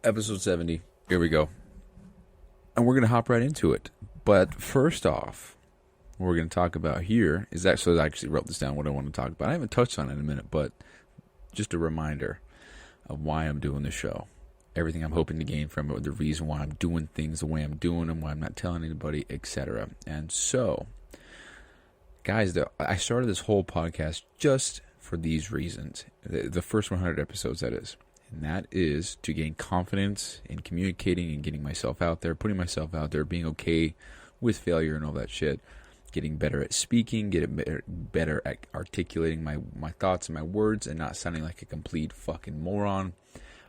Episode 70. Here we go. And we're going to hop right into it. But first off, what we're going to talk about here is actually, I actually wrote this down, what I want to talk about. I haven't touched on it in a minute, but just a reminder of why I'm doing the show. Everything I'm hoping to gain from it, the reason why I'm doing things the way I'm doing them, why I'm not telling anybody, etc. And so, guys, I started this whole podcast just for these reasons. The first 100 episodes, that is. And that is to gain confidence in communicating and getting myself out there, putting myself out there, being okay with failure and all that shit. Getting better at speaking, getting better at articulating my thoughts and my words and not sounding like a complete fucking moron.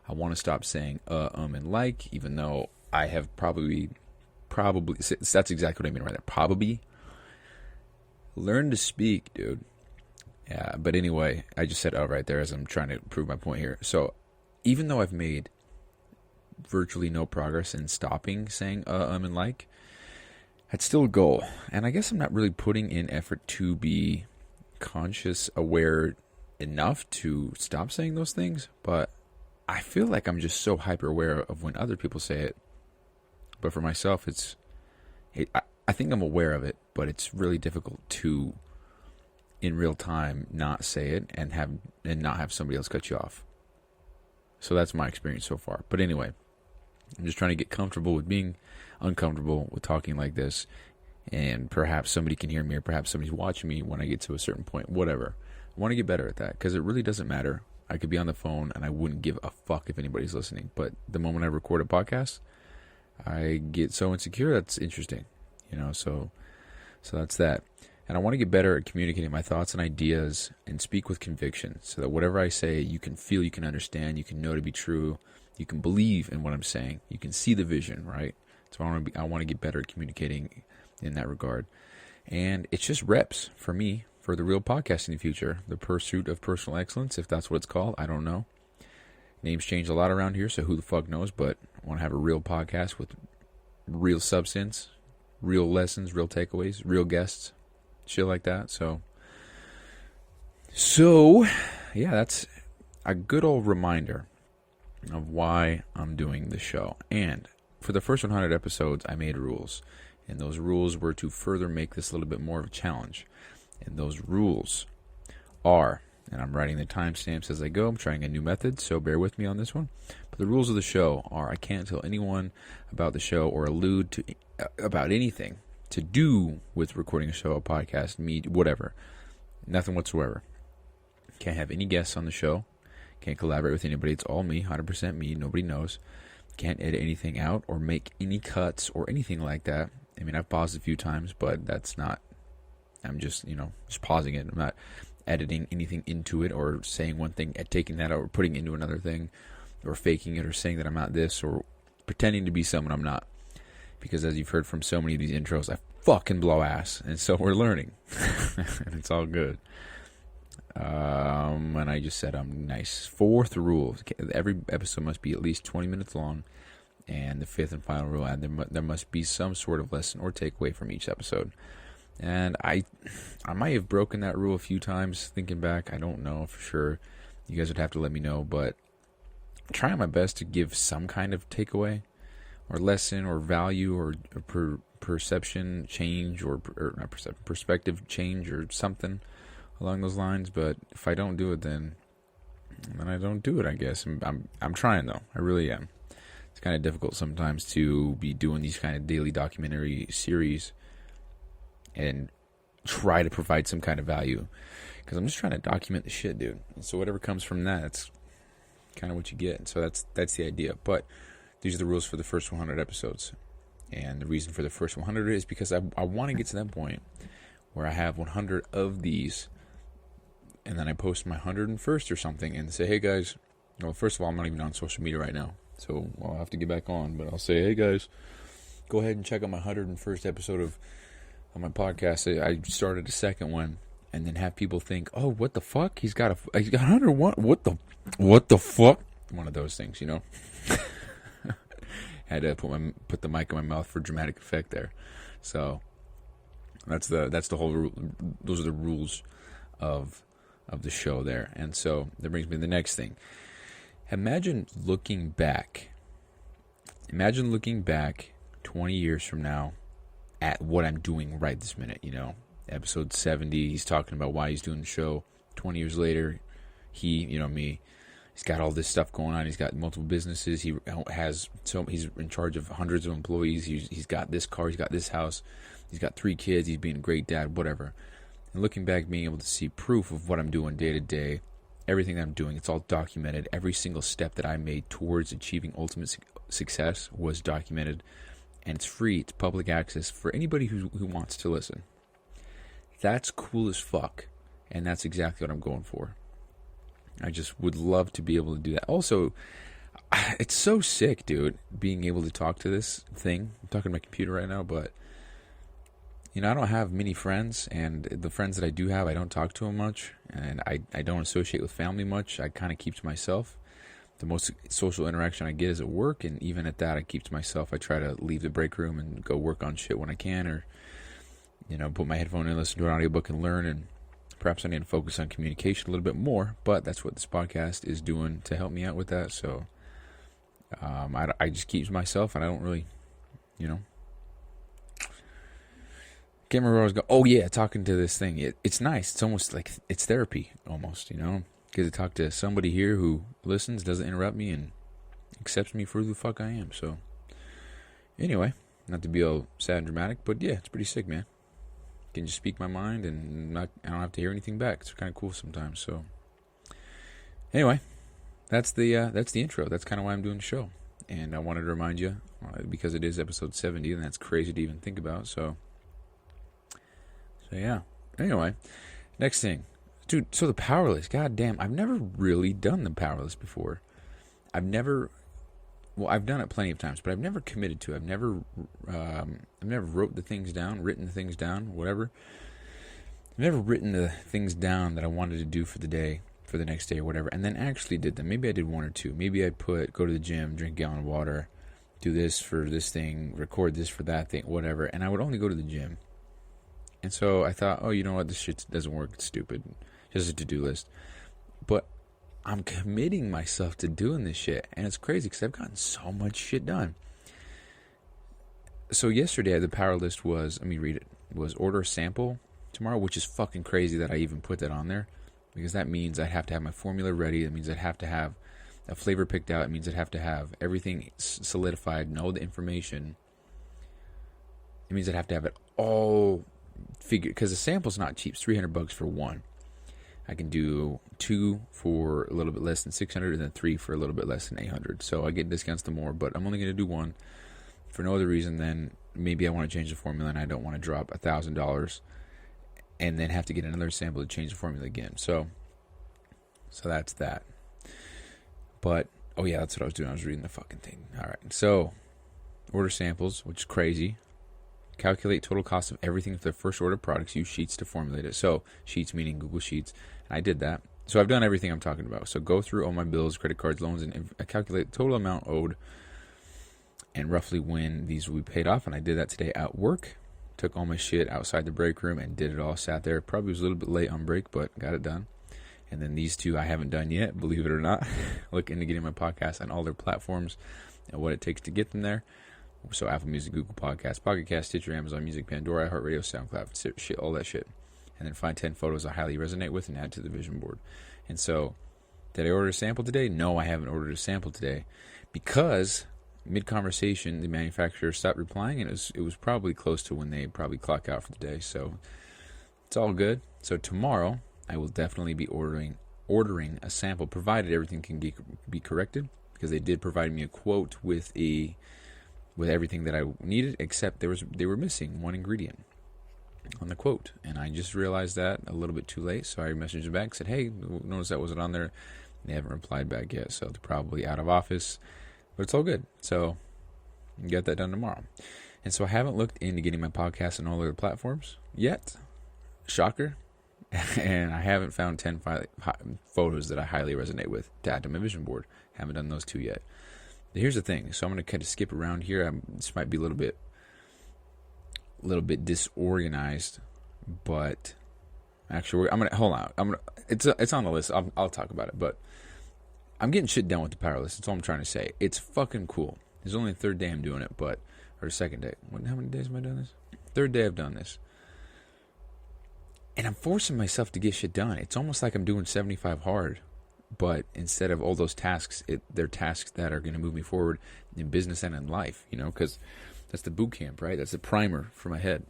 I want to stop saying and like, even though I have probably, that's exactly what I mean right there. Probably. Learn to speak, dude. Yeah, but anyway, I just said right there as I'm trying to prove my point here. So, even though I've made virtually no progress in stopping saying and like, that's still a goal. And I guess I'm not really putting in effort to be conscious, aware enough to stop saying those things, but I feel like I'm just so hyper aware of when other people say it. But for myself, I think I'm aware of it, but it's really difficult to, in real time, not say it and not have somebody else cut you off. So that's my experience so far. But anyway, I'm just trying to get comfortable with being uncomfortable with talking like this, and perhaps somebody can hear me, or perhaps somebody's watching me when I get to a certain point. Whatever. I want to get better at that, because it really doesn't matter. I could be on the phone and I wouldn't give a fuck if anybody's listening. But the moment I record a podcast, I get so insecure. That's interesting, So that's that. And I want to get better at communicating my thoughts and ideas and speak with conviction, so that whatever I say, you can feel, you can understand, you can know to be true, you can believe in what I'm saying, you can see the vision, right? So I want to get better at communicating in that regard. And it's just reps for me for the real podcast in the future, the pursuit of personal excellence, if that's what it's called. I don't know. Names change a lot around here, so who the fuck knows? But I want to have a real podcast with real substance, real lessons, real takeaways, real guests. Shit like that. So yeah, that's a good old reminder of why I'm doing the show. And for the first 100 episodes, I made rules, and those rules were to further make this a little bit more of a challenge. And those rules are, and I'm writing the timestamps as I go, I'm trying a new method, so bear with me on this one. But the rules of the show are, I can't tell anyone about the show or allude to about anything to do with recording a show, a podcast, me, whatever. Nothing whatsoever. Can't have any guests on the show. Can't collaborate with anybody. It's all me, 100% me. Nobody knows. Can't edit anything out or make any cuts or anything like that. I mean, I've paused a few times, but that's not, I'm just, just pausing it. I'm not editing anything into it or saying one thing and taking that out or putting it into another thing or faking it or saying that I'm not this or pretending to be someone I'm not. Because as you've heard from so many of these intros, I fucking blow ass. And so we're learning. And it's all good. And I just said I'm nice. Fourth rule. Every episode must be at least 20 minutes long. And the fifth and final rule, and there must be some sort of lesson or takeaway from each episode. And I might have broken that rule a few times thinking back. I don't know for sure. You guys would have to let me know. But I'm trying my best to give some kind of takeaway, or lesson, or value, or perception change, or not perception, perspective change, or something along those lines. But if I don't do it, then I don't do it, I guess. I'm trying, though. I really am. It's kind of difficult sometimes to be doing these kind of daily documentary series and try to provide some kind of value, because I'm just trying to document the shit, dude. And so whatever comes from that, it's kind of what you get. So that's the idea. But these are the rules for the first 100 episodes. And the reason for the first 100 is because I want to get to that point where I have 100 of these, and then I post my 101st or something and say, hey guys, well, first of all, I'm not even on social media right now, so I'll have to get back on, but I'll say, hey guys, go ahead and check out my 101st episode of my podcast. I started a second one, and then have people think, oh, what the fuck? He's got 101? What the fuck? One of those things, Had to put the mic in my mouth for dramatic effect there. So that's the whole. Those are the rules of the show there. And so that brings me to the next thing. Imagine looking back Imagine looking back 20 years from now at what I'm doing right this minute, Episode 70, he's talking about why he's doing the show. 20 years later, me, he's got all this stuff going on. He's got multiple businesses. He's in charge of hundreds of employees. He's got this car. He's got this house. He's got 3 kids. He's being a great dad, whatever. And looking back, being able to see proof of what I'm doing day to day, everything that I'm doing, it's all documented. Every single step that I made towards achieving ultimate success was documented. And it's free. It's public access for anybody who wants to listen. That's cool as fuck. And that's exactly what I'm going for. I just would love to be able to do that. Also, it's so sick, dude, being able to talk to this thing. I'm talking to my computer right now, but, I don't have many friends, and the friends that I do have, I don't talk to them much, and I don't associate with family much. I kind of keep to myself. The most social interaction I get is at work, and even at that, I keep to myself. I try to leave the break room and go work on shit when I can, or, put my headphone in, listen to an audiobook, and learn, and perhaps I need to focus on communication a little bit more, but that's what this podcast is doing to help me out with that. So I just keep to myself, and I don't really, can't remember where I was going. Oh, yeah, talking to this thing. It's nice. It's almost like it's therapy, almost, Get to talk to somebody here who listens, doesn't interrupt me, and accepts me for who the fuck I am. So, anyway, not to be all sad and dramatic, but yeah, it's pretty sick, man. Can just speak my mind, and I don't have to hear anything back. It's kind of cool sometimes. So, anyway, that's the intro. That's kind of why I'm doing the show, and I wanted to remind you because it is episode 70, and that's crazy to even think about. So yeah. Anyway, next thing, dude. So the Powerlist. God damn, I've never really done the Powerlist before. I've done it plenty of times, but I've never committed to it. I've never written the things down, whatever. I've never written the things down that I wanted to do for the next day or whatever, and then actually did them. Maybe I did 1 or 2. Maybe I go to the gym, drink a gallon of water, do this for this thing, record this for that thing, whatever, and I would only go to the gym. And so I thought, oh, you know what, this shit doesn't work, it's stupid. Just a to-do list. But I'm committing myself to doing this shit, and it's crazy because I've gotten so much shit done. So yesterday, the power list was, let me read it, was order a sample tomorrow, which is fucking crazy that I even put that on there, because that means I'd have to have my formula ready. That means I'd have to have a flavor picked out. It means I'd have to have everything solidified, know the information. It means I'd have to have it all figured, because the sample's not cheap. It's $300 for one. I can do 2 for a little bit less than $600, and then 3 for a little bit less than $800. So I get discounts to more, but I'm only going to do 1 for no other reason than maybe I want to change the formula and I don't want to drop $1,000 and then have to get another sample to change the formula again. So that's that. But oh yeah, that's what I was doing. I was reading the fucking thing. All right. So order samples, which is crazy. Calculate total cost of everything for the first order of products. Use Sheets to formulate it. So Sheets meaning Google Sheets. And I did that. So I've done everything I'm talking about. So go through all my bills, credit cards, loans, and calculate the total amount owed and roughly when these will be paid off. And I did that today at work. Took all my shit outside the break room and did it all. Sat there. Probably was a little bit late on break, but got it done. And then these 2 I haven't done yet, believe it or not. Look into getting my podcast on all their platforms and what it takes to get them there. So Apple Music, Google Podcasts, Pocket Cast, Stitcher, Amazon Music, Pandora, iHeartRadio, SoundCloud, shit, all that shit. And then find 10 photos I highly resonate with and add to the vision board. And so, did I order a sample today? No, I haven't ordered a sample today. Because, mid-conversation, the manufacturer stopped replying, and it was probably close to when they probably clock out for the day. So, it's all good. So tomorrow, I will definitely be ordering a sample, provided everything can be corrected. Because they did provide me a quote with everything that I needed, except they were missing one ingredient on the quote, and I just realized that a little bit too late. So I messaged them back and said, "Hey, notice that wasn't on there." They haven't replied back yet, so they're probably out of office, but it's all good. So you get that done tomorrow. And so I haven't looked into getting my podcast on all other platforms yet. Shocker. And I haven't found 10 photos that I highly resonate with to add to my vision board. Haven't done those 2 yet. Here's the thing. So I'm going to kind of skip around here. This might be a little bit disorganized, but actually, I'm going to hold on. It's on the list. I'll talk about it, but I'm getting shit done with the Powerlist. That's all I'm trying to say. It's fucking cool. It's only the third day I'm doing it, or the second day. How many days have I done this? Third day I've done this. And I'm forcing myself to get shit done. It's almost like I'm doing 75 hard, but instead of all those tasks, they're tasks that are going to move me forward in business and in life, because that's the boot camp, right? That's the primer for my head.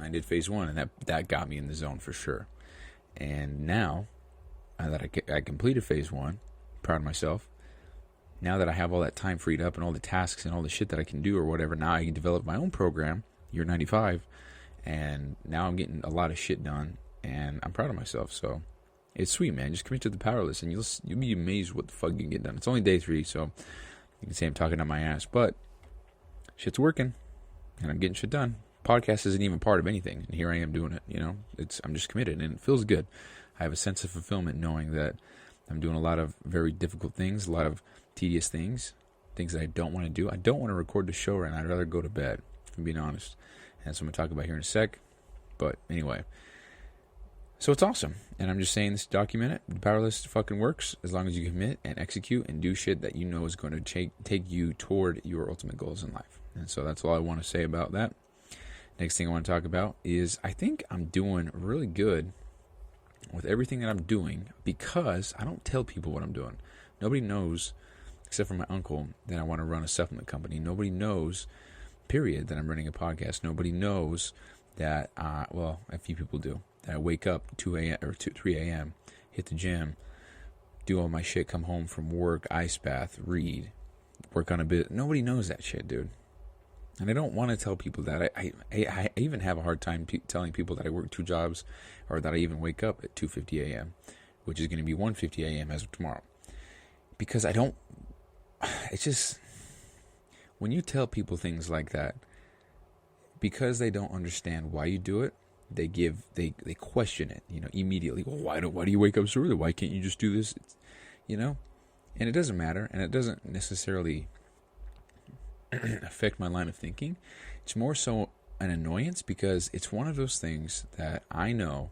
I did phase 1, and that got me in the zone for sure. And now that I completed phase 1, proud of myself. Now that I have all that time freed up and all the tasks and all the shit that I can do or whatever, now I can develop my own program, Year 95, and now I'm getting a lot of shit done, and I'm proud of myself. So it's sweet, man. Just commit to the Powerlist, and you'll be amazed what the fuck you can get done. It's only day 3, so you can say I'm talking on my ass, but shit's working, and I'm getting shit done. Podcast isn't even part of anything, and here I am doing it. I'm just committed, and it feels good. I have a sense of fulfillment knowing that I'm doing a lot of very difficult things, a lot of tedious things that I don't want to do. I don't want to record the show right now. I'd rather go to bed, if I'm being honest. And that's what I'm going to talk about here in a sec. But anyway, so it's awesome. And I'm just saying this to document it. The Powerlist fucking works as long as you commit and execute and do shit that you know is going to take you toward your ultimate goals in life. And so that's all I want to say about that. Next thing I want to talk about is I think I'm doing really good with everything that I'm doing because I don't tell people what I'm doing. Nobody knows, except for my uncle, that I want to run a supplement company. Nobody knows, period, that I'm running a podcast. Nobody knows that, a few people do, that I wake up 2 a.m. or 3 a.m., hit the gym, do all my shit, come home from work, ice bath, read, work on a bit. Nobody knows that shit, dude. And I don't want to tell people that. I even have a hard time telling people that I work 2 jobs or that I even wake up at 2:50 a.m., which is going to be 1:50 a.m. as of tomorrow. Because it's just, when you tell people things like that, because they don't understand why you do it, they question it, immediately. Well, why do you wake up so early? Why can't you just do this? And it doesn't matter, and it doesn't necessarily affect my line of thinking. It's more so an annoyance because it's one of those things that I know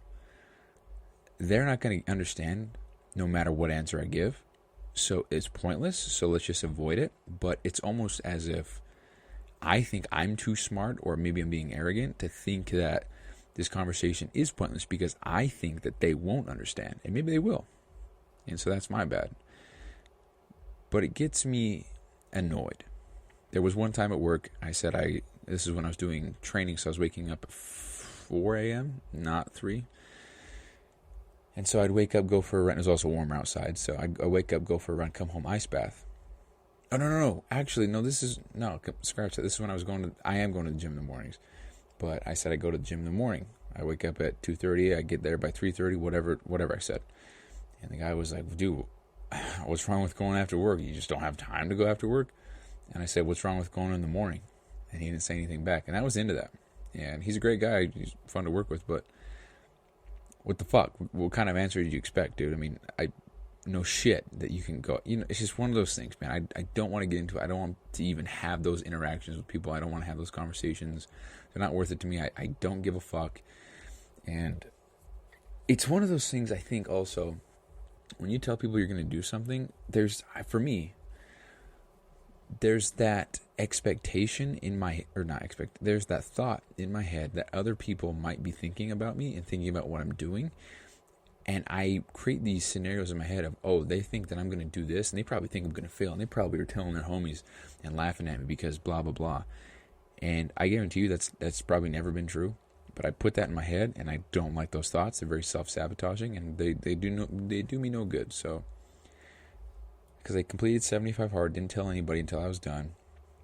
they're not going to understand no matter what answer I give. So it's pointless. So let's just avoid it. But it's almost as if I think I'm too smart, or maybe I'm being arrogant to think that this conversation is pointless because I think that they won't understand, and maybe they will. And so that's my bad. But it gets me annoyed. There was one time at work, I said this is when I was doing training, so I was waking up at 4 a.m., not 3. And so I'd wake up, go for a run. It was also warmer outside, so I'd wake up, go for a run, come home, ice bath. Oh, no. Actually, no, scratch that. This is when I am going to the gym in the mornings. But I said I go to the gym in the morning. I wake up at 2:30, I get there by 3:30, whatever I said. And the guy was like, dude, what's wrong with going after work? You just don't have time to go after work? And I said, what's wrong with going in the morning? And he didn't say anything back. And I was into that. And he's a great guy. He's fun to work with. But what the fuck? What kind of answer did you expect, dude? I mean, I know shit that you can go. It's just one of those things, man. I don't want to get into it. I don't want to even have those interactions with people. I don't want to have those conversations. They're not worth it to me. I don't give a fuck. And it's one of those things, I think, also, when you tell people you're going to do something, there's that expectation there's that thought in my head that other people might be thinking about me and thinking about what I'm doing. And I create these scenarios in my head of, they think that I'm going to do this, and they probably think I'm going to fail, and they probably are telling their homies and laughing at me because blah, blah, blah. And I guarantee you that's probably never been true. But I put that in my head, and I don't like those thoughts. They're very self-sabotaging, and they do me no good. So, because I completed 75 hard, didn't tell anybody until I was done.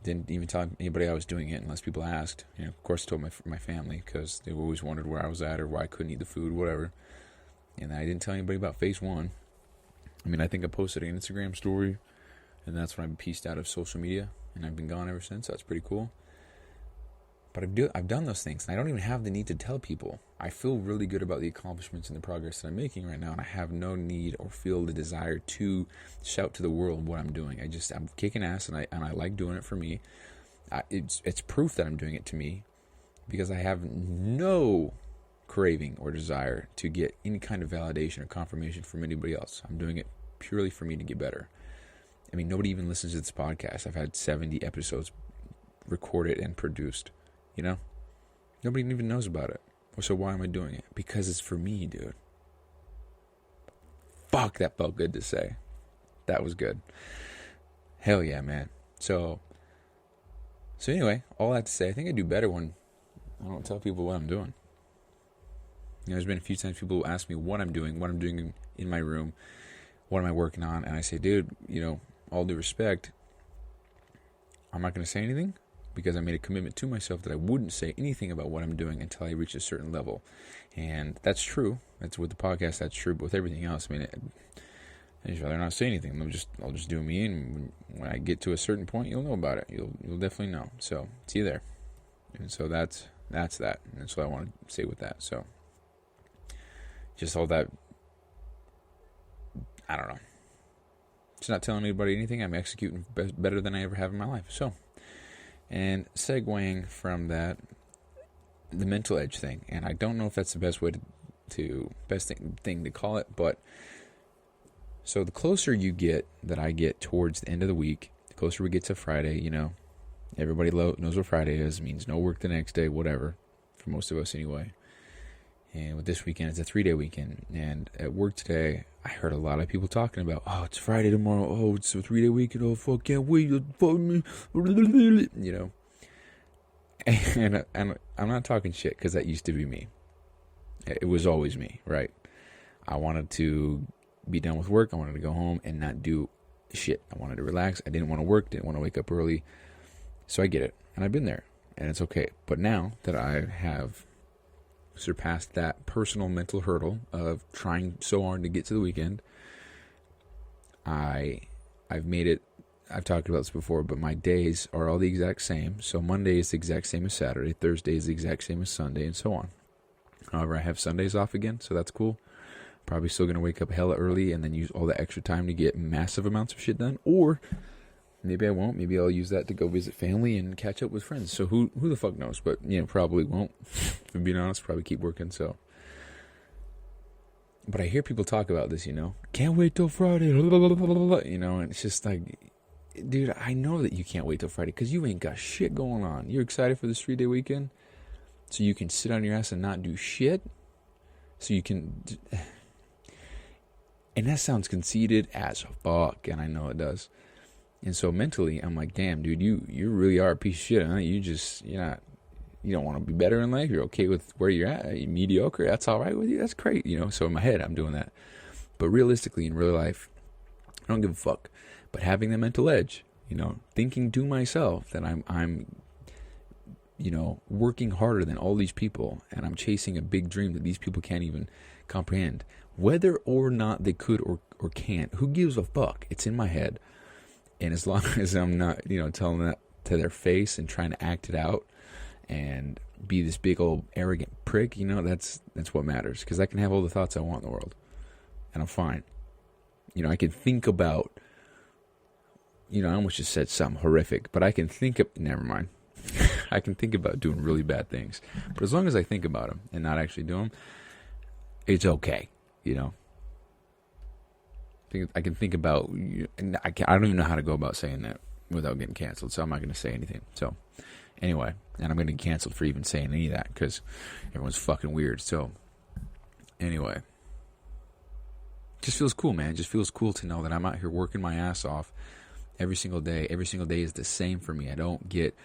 Didn't even tell anybody I was doing it unless people asked. Of course, I told my family because they always wondered where I was at or why I couldn't eat the food, whatever. And I didn't tell anybody about phase 1. I mean, I think I posted an Instagram story, and that's when I pieced out of social media, and I've been gone ever since. So that's pretty cool. But I've done those things, and I don't even have the need to tell people. I feel really good about the accomplishments and the progress that I'm making right now, and I have no need or feel the desire to shout to the world what I'm doing. I'm kicking ass, and I like doing it for me. It's proof that I'm doing it to me, because I have no craving or desire to get any kind of validation or confirmation from anybody else. I'm doing it purely for me to get better. I mean, nobody even listens to this podcast. I've had 70 episodes recorded and produced, you know? Nobody even knows about it. So why am I doing it? Because it's for me, dude. Fuck, that felt good to say. That was good. Hell yeah, man. So anyway, all that to say, I think I do better when I don't tell people what I'm doing. You know, there's been a few times people ask me what I'm doing in my room, what am I working on, and I say, dude, you know, all due respect, I'm not going to say anything because I made a commitment to myself that I wouldn't say anything about what I'm doing until I reach a certain level. And that's true. That's with the podcast, that's true. But with everything else, I mean, I'd rather not say anything. I'll just do me, and when I get to a certain point, you'll know about it. You'll definitely know. So see you there. And so that's that. And that's what I want to say with that. So just all that. I don't know. Just not telling anybody anything. I'm executing better than I ever have in my life. So, and segueing from that, the mental edge thing, and I don't know if that's the best way best thing to call it, but so the closer you get, that I get towards the end of the week, the closer we get to Friday, you know, everybody knows what Friday is. It means no work the next day, whatever, for most of us anyway. And with this weekend, it's a 3-day weekend. And at work today, I heard a lot of people talking about, oh, it's Friday tomorrow. Oh, it's a 3-day weekend. Oh, fuck, can't wait. You know. And I'm not talking shit because that used to be me. It was always me, right? I wanted to be done with work. I wanted to go home and not do shit. I wanted to relax. I didn't want to work. Didn't want to wake up early. So I get it. And I've been there. And it's okay. But now that I have surpassed that personal mental hurdle of trying so hard to get to the weekend, I've made it. I've talked about this before, but my days are all the exact same. So Monday is the exact same as Saturday, Thursday is the exact same as Sunday, and so on. However, I have Sundays off again, so that's cool. Probably still going to wake up hella early and then use all the extra time to get massive amounts of shit done, or maybe I won't. Maybe I'll use that to go visit family and catch up with friends. So who the fuck knows? But, you know, probably won't. If I'm being honest, probably keep working, so. But I hear people talk about this, you know. Can't wait till Friday. You know, and it's just like, dude, I know that you can't wait till Friday because you ain't got shit going on. You're excited for this 3-day weekend so you can sit on your ass and not do shit? So you can. And that sounds conceited as fuck, and I know it does. And so mentally, I'm like, damn, dude, you really are a piece of shit, huh? You don't want to be better in life. You're okay with where you're at. You're mediocre. That's all right with you. That's great, you know. So in my head, I'm doing that. But realistically, in real life, I don't give a fuck. But having the mental edge, you know, thinking to myself that I'm you know, working harder than all these people, and I'm chasing a big dream that these people can't even comprehend. Whether or not they could or can't, who gives a fuck? It's in my head. And as long as I'm not, you know, telling that to their face and trying to act it out and be this big old arrogant prick, you know, that's what matters. Because I can have all the thoughts I want in the world, and I'm fine. You know, I can think about, you know, I almost just said something horrific, but I can think of, never mind. I can think about doing really bad things. But as long as I think about them and not actually do them, it's okay, you know. I can think about, and I don't even know how to go about saying that without getting canceled, so I'm not going to say anything. So, anyway, and I'm going to get canceled for even saying any of that because everyone's fucking weird. So, anyway, just feels cool, man. It just feels cool to know that I'm out here working my ass off every single day. Every single day is the same for me. I don't get,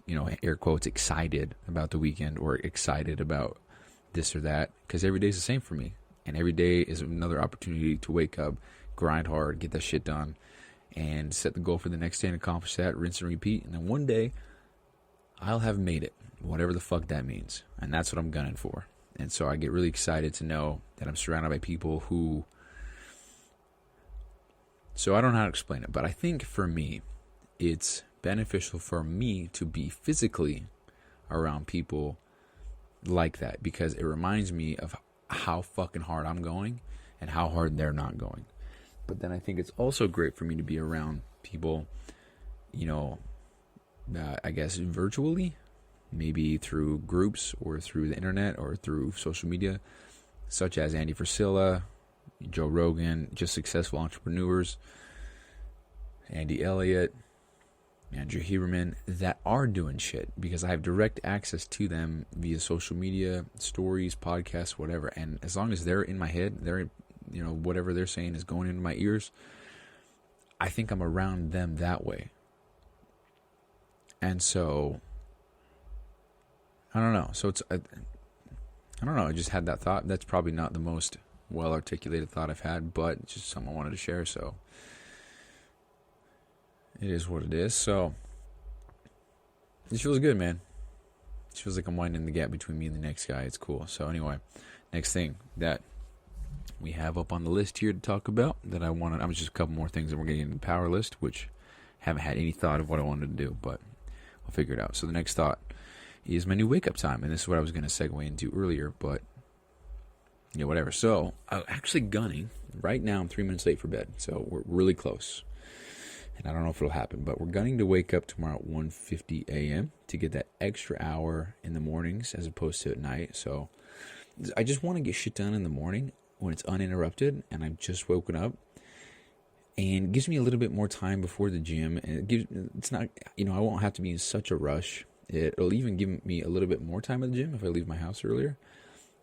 you know, air quotes, excited about the weekend or excited about this or that, because every day is the same for me. And every day is another opportunity to wake up, grind hard, get that shit done, and set the goal for the next day and accomplish that, rinse and repeat. And then one day, I'll have made it, whatever the fuck that means. And that's what I'm gunning for. And so I get really excited to know that I'm surrounded by people who... So I don't know how to explain it, but I think for me, it's beneficial for me to be physically around people like that, because it reminds me of how fucking hard I'm going and how hard they're not going. But then I think it's also great for me to be around people, you know, I guess virtually, maybe through groups or through the internet or through social media, such as Andy Frisella, Joe Rogan, just successful entrepreneurs Andy Elliott, Andrew Huberman, that are doing shit because I have direct access to them via social media, stories, podcasts, whatever. And as long as they're in my head, they're, whatever they're saying is going into my ears, I think I'm around them that way. And so, I don't know. So I don't know. I just had that thought. That's probably not the most well-articulated thought I've had, but it's just something I wanted to share. So it is what it is. So it feels good, man. It feels like I'm winding the gap between me and the next guy. It's cool. So anyway, next thing that we have up on the list here to talk about that I wanted. I'm just a couple more things that we're getting in the power list, which haven't had any thought of what I wanted to do, but I'll figure it out. So the next thought is my new wake-up time, and this is what I was going to segue into earlier, but whatever. So I'm actually gunning. Right now, I'm 3 minutes late for bed, so we're really close. And I don't know if it'll happen, but we're gunning to wake up tomorrow at 1:50 a.m. to get that extra hour in the mornings as opposed to at night. So I just want to get shit done in the morning when it's uninterrupted and I've just woken up. And it gives me a little bit more time before the gym. And it's not, I won't have to be in such a rush. It'll even give me a little bit more time at the gym if I leave my house earlier.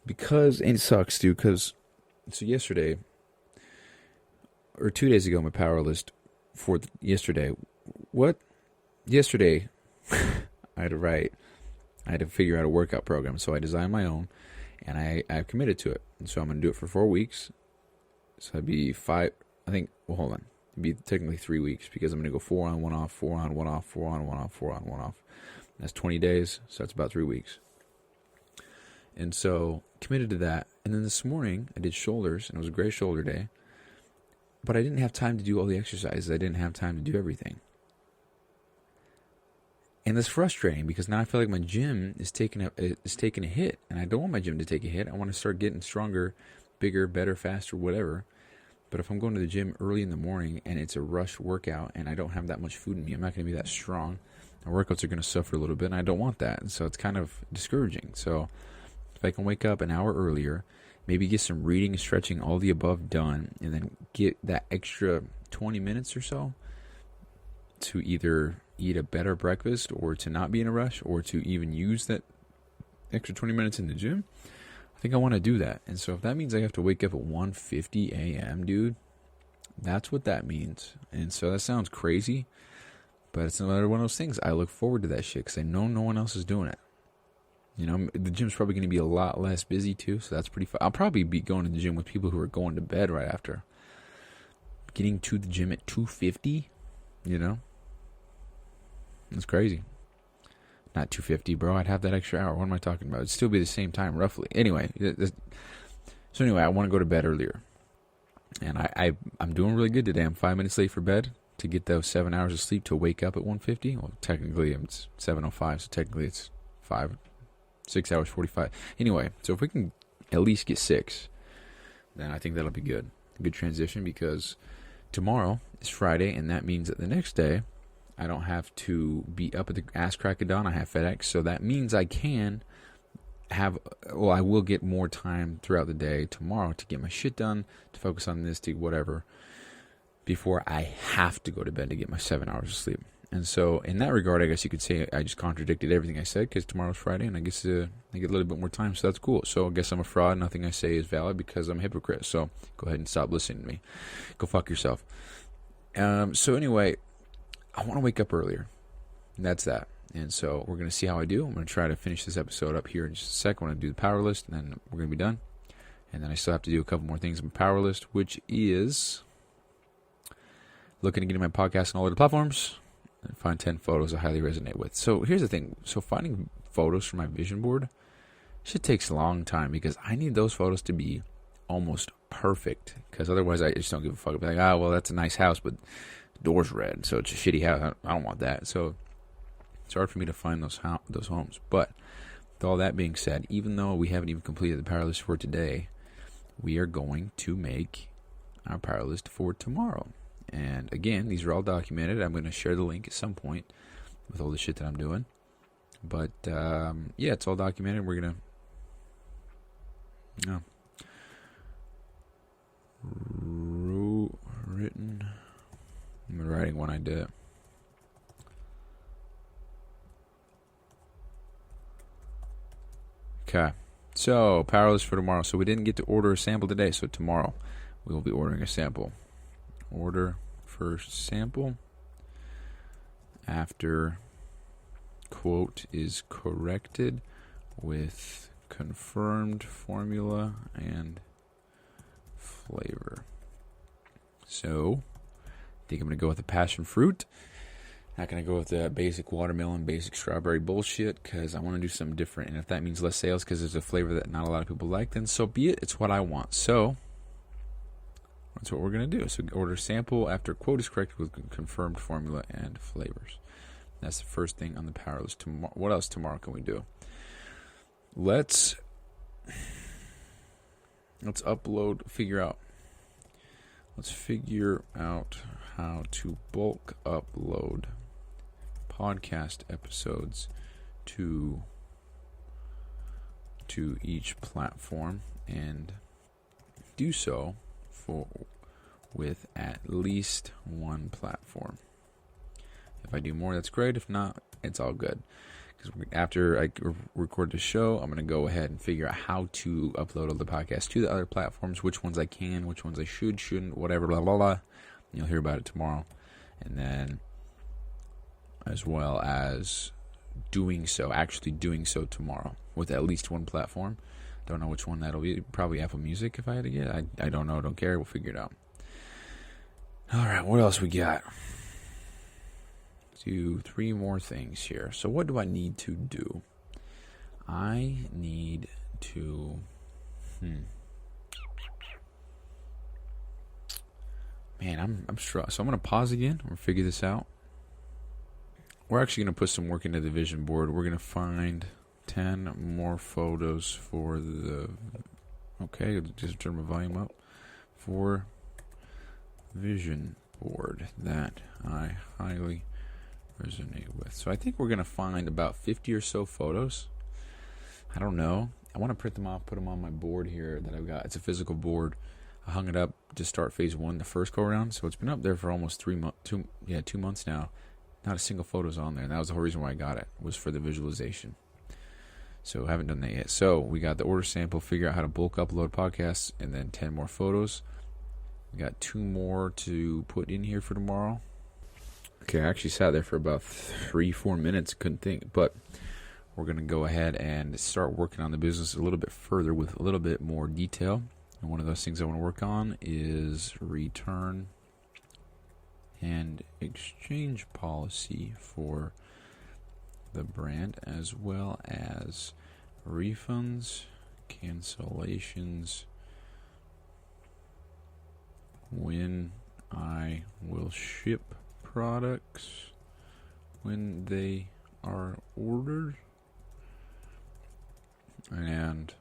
And it sucks, dude, so yesterday, or 2 days ago, my Powerlist for yesterday, Yesterday, I had to figure out a workout program, so I designed my own, and I've committed to it. And so I'm going to do it for 4 weeks. So it'd be it'd be technically 3 weeks, because I'm going to go 4 on, 1 off, 4 on, 1 off, 4 on, 1 off, 4 on, 1 off. That's 20 days, so that's about 3 weeks. And so, committed to that. And then this morning, I did shoulders, and it was a great shoulder day. But I didn't have time to do all the exercises. I didn't have time to do everything. And that's frustrating, because now I feel like my gym is taking a hit. And I don't want my gym to take a hit. I want to start getting stronger, bigger, better, faster, whatever. But if I'm going to the gym early in the morning, and it's a rush workout, and I don't have that much food in me, I'm not going to be that strong. My workouts are going to suffer a little bit, and I don't want that. And so it's kind of discouraging. So if I can wake up an hour earlier, maybe get some reading and stretching, all the above done, and then get that extra 20 minutes or so to either eat a better breakfast or to not be in a rush or to even use that extra 20 minutes in the gym, I think I want to do that. And so if that means I have to wake up at 1:50 a.m., dude, that's what that means. And so that sounds crazy, but it's another one of those things. I look forward to that shit because I know no one else is doing it. The gym's probably going to be a lot less busy too, so that's pretty fun. I'll probably be going to the gym with people who are going to bed right after. Getting to the gym at 2:50, it's crazy. Not 2:50, bro. I'd have that extra hour. What am I talking about? It'd still be the same time, roughly. Anyway, I want to go to bed earlier. And I'm doing really good today. I'm 5 minutes late for bed to get those 7 hours of sleep to wake up at 1:50. Well, technically it's 7:05, so technically it's 6 hours 45. Anyway, so if we can at least get 6, then I think that'll be good. A good transition, because tomorrow is Friday, and that means that the next day I don't have to be up at the ass crack of dawn. I have FedEx, so that means I will get more time throughout the day tomorrow to get my shit done, to focus on this, to whatever, before I have to go to bed to get my 7 hours of sleep. And so, in that regard, I guess you could say I just contradicted everything I said, because tomorrow's Friday, and I guess I get a little bit more time, so that's cool. So I guess I'm a fraud. Nothing I say is valid because I'm a hypocrite. So go ahead and stop listening to me. Go fuck yourself. So anyway, I want to wake up earlier. And that's that. And so we're going to see how I do. I'm going to try to finish this episode up here in just a sec. I'm going to do the power list, and then we're going to be done. And then I still have to do a couple more things on the power list, which is looking to get in my podcast on all other platforms and find 10 photos I highly resonate with. So here's the thing. So finding photos for my vision board, shit takes a long time, because I need those photos to be almost perfect, because otherwise I just don't give a fuck. I'll be like, well, that's a nice house, but the door's red, so it's a shitty house. I don't want that. So it's hard for me to find those homes. But with all that being said, even though we haven't even completed the power list for today, we are going to make our power list for tomorrow. And again, these are all documented. I'm going to share the link at some point with all the shit that I'm doing. But yeah, it's all documented. We're going to written I'm writing when I did it. Okay. So, Powerlist for tomorrow. So, we didn't get to order a sample today. So, tomorrow we will be ordering a sample. Order first sample after quote is corrected with confirmed formula and flavor. So, I think I'm going to go with the passion fruit. Not going to go with the basic watermelon, basic strawberry bullshit, because I want to do something different. And if that means less sales because there's a flavor that not a lot of people like, then so be it. It's what I want. So, that's what we're going to do. So, order sample after quote is corrected with confirmed formula and flavors. That's the first thing on the Powerlist. What else tomorrow can we do? Let's figure out how to bulk upload podcast episodes to each platform and do so with at least one platform. If I do more, that's great. If not, it's all good. Because after I record the show, I'm going to go ahead and figure out how to upload all the podcasts to the other platforms, which ones I can, which ones I shouldn't, whatever, blah, blah, blah. You'll hear about it tomorrow. And then, as well as actually doing so tomorrow with at least one platform. Don't know which one that'll be. Probably Apple Music if I had to get. I don't know. Don't care. We'll figure it out. All right. What else we got? Do 3 more things here. So what do I need to do? I need to Man, I'm stressed. So I'm going to pause again. We'll figure this out. We're actually going to put some work into the vision board. We're going to find 10 more photos for the... Okay, just turn my volume up. For vision board that I highly resonate with. So I think we're going to find about 50 or so photos. I don't know. I want to print them off, put them on my board here that I've got. It's a physical board. I hung it up to start phase 1, the first go around. So it's been up there for almost 2 months now. Not a single photo's on there. And that was the whole reason why I got it, was for the visualization. So I haven't done that yet. So we got the order sample, figure out how to bulk upload podcasts, and then 10 more photos. We got 2 more to put in here for tomorrow. Okay, I actually sat there for about 3-4 minutes, couldn't think, but we're going to go ahead and start working on the business a little bit further with a little bit more detail. And one of those things I want to work on is return and exchange policy for the brand, as well as refunds, cancellations, when I will ship products when they are ordered, and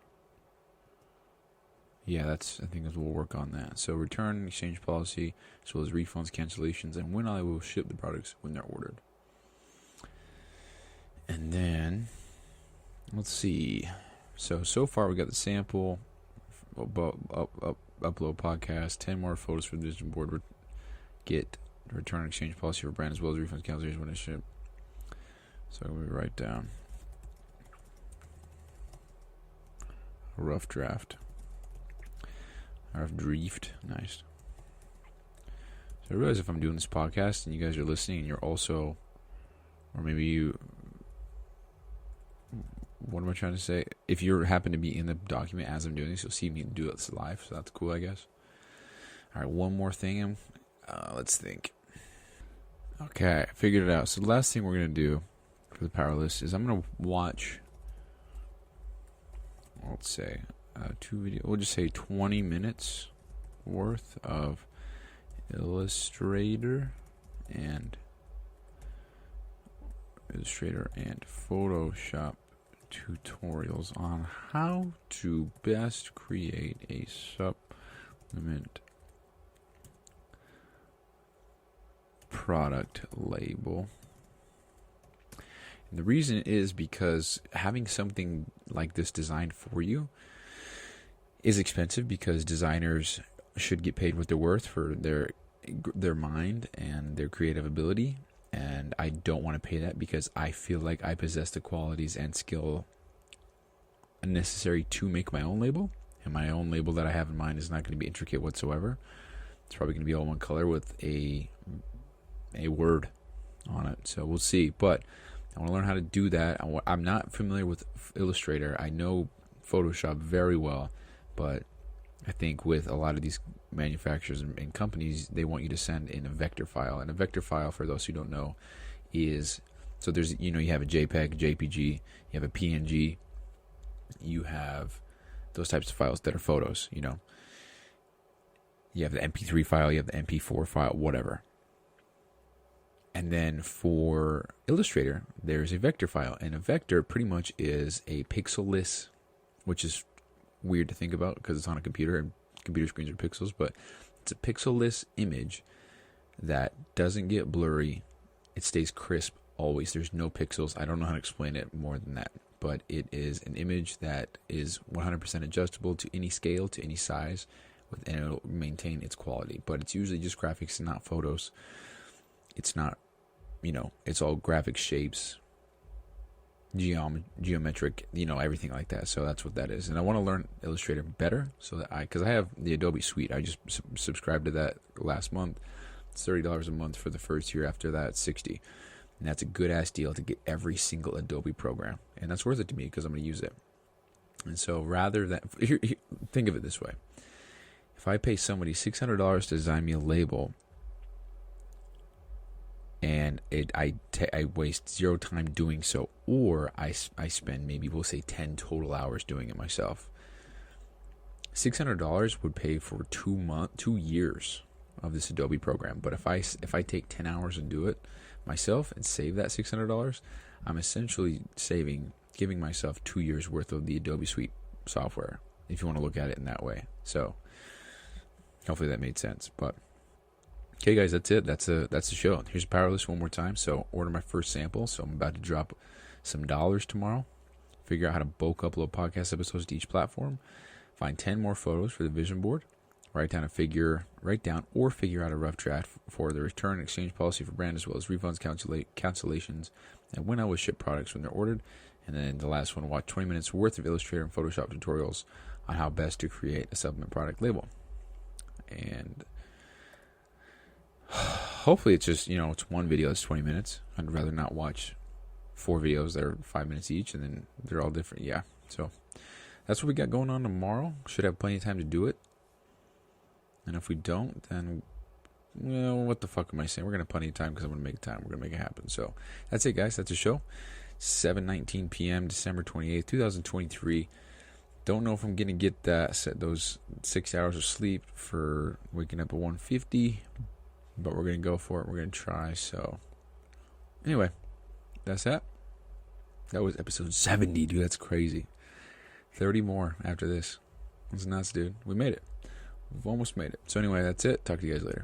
yeah, I think we'll work on that. So return and exchange policy, as well as refunds, cancellations, and when I will ship the products when they're ordered. And then let's see. So far we got the sample, upload podcast, 10 more photos for the vision board, get return and exchange policy for brand, as well as refunds, cancellations when I ship. So I'm going to write down a rough draft. Nice. So I realize if I'm doing this podcast and you guys are listening and you're also, or maybe you, what am I trying to say? If you happen to be in the document as I'm doing this, you'll see me do this live, so that's cool, I guess. All right, one more thing. Let's think. Okay, I figured it out. So the last thing we're going to do for the Powerlist is I'm going to watch, let's say, 2 videos. We'll just say 20 minutes worth of Illustrator and Photoshop tutorials on how to best create a supplement product label. And the reason is because having something like this designed for you is expensive, because designers should get paid what they're worth for their their mind and their creative ability, and I don't want to pay that because I feel like I possess the qualities and skill necessary to make my own label, and my own label that I have in mind is not going to be intricate whatsoever. It's probably going to be all one color with a word on it, so we'll see. But I want to learn how to do that. I'm not familiar with Illustrator. I know Photoshop very well, but I think with a lot of these manufacturers and companies, they want you to send in a vector file. And a vector file, for those who don't know, is, so there's, you have a JPEG, JPG, you have a PNG, you have those types of files that are photos, You have the MP3 file, you have the MP4 file, whatever. And then for Illustrator, there's a vector file. And a vector pretty much is a pixelless, which is weird to think about because it's on a computer and computer screens are pixels, but it's a pixelless image that doesn't get blurry. It stays crisp always. There's no pixels. I don't know how to explain it more than that, but it is an image that is 100% adjustable to any scale, to any size, and it'll maintain its quality. But it's usually just graphics and not photos. It's not, it's all graphic shapes, geometric, everything like that. So that's what that is. And I want to learn Illustrator better so that because I have the Adobe Suite. I just subscribed to that last month. It's $30 a month for the first year. After that, it's $60. And that's a good ass deal to get every single Adobe program. And that's worth it to me because I'm going to use it. And so rather than, think of it this way. If I pay somebody $600 to design me a label, and I waste zero time doing so, or I spend maybe, we'll say, 10 total hours doing it myself, $600 would pay for 2 years of this Adobe program. But if I take 10 hours and do it myself and save that $600, I'm essentially giving myself 2 years worth of the Adobe Suite software, if you want to look at it in that way. So hopefully that made sense. But okay, guys, that's it. That's the show. Here's Powerlist one more time. So order my first sample. So I'm about to drop some dollars tomorrow. Figure out how to bulk upload podcast episodes to each platform. Find 10 more photos for the vision board. Write down or figure out a rough draft for the return and exchange policy for brand, as well as refunds, cancellations, and when I will ship products when they're ordered. And then the last one, watch 20 minutes worth of Illustrator and Photoshop tutorials on how best to create a supplement product label. And hopefully it's just, it's one video that's 20 minutes. I'd rather not watch 4 videos that are 5 minutes each and then they're all different. Yeah. So that's what we got going on tomorrow. Should have plenty of time to do it. And if we don't, then, what the fuck am I saying? We're going to have plenty of time because I'm going to make time. We're going to make it happen. So that's it, guys. That's the show. 7:19 p.m., December 28th, 2023. Don't know if I'm going to get those 6 hours of sleep for waking up at 1:50, but we're going to go for it. We're going to try. So anyway, that's that. That was episode 70, dude. That's crazy. 30 more after this. That's nuts, dude. We made it. We've almost made it. So anyway, that's it. Talk to you guys later.